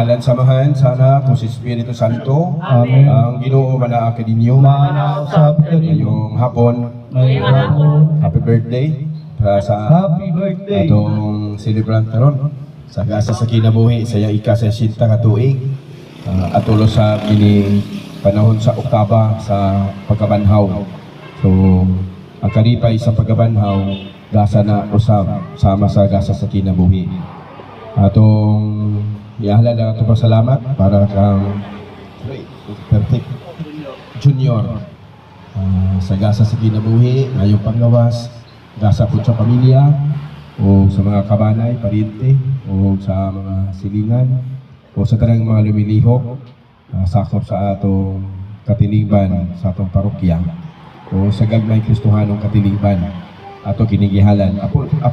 ngalan samahan sana kung si Espiritu Santo. Amen. Ang Ginoo manaak ninyo Manausap ka ninyo. ngayong hapon. Ngayong hapon. Happy birthday para sa Happy birthday. atong celebrant karon sa gasa sa kinabuhi sa iyang ika-60 ka tuig. Atulo sa kini panahon sa Oktaba sa pagkabanhaw. So ang kalipay sa pagkabanhaw gasa na usab sama sa gasa sa kinabuhi. Atong iahla lang atong pasalamat para kang perfect junior sa gasa sa kinabuhi ngayong panggawas gasa po sa pamilya o sa mga kabanay, pariente o sa mga silingan o sa tanang mga lumilihok sakop sa atong katilingban sa atong parokya o sa gagmay Kristohanong katilingban ato kinigihalan.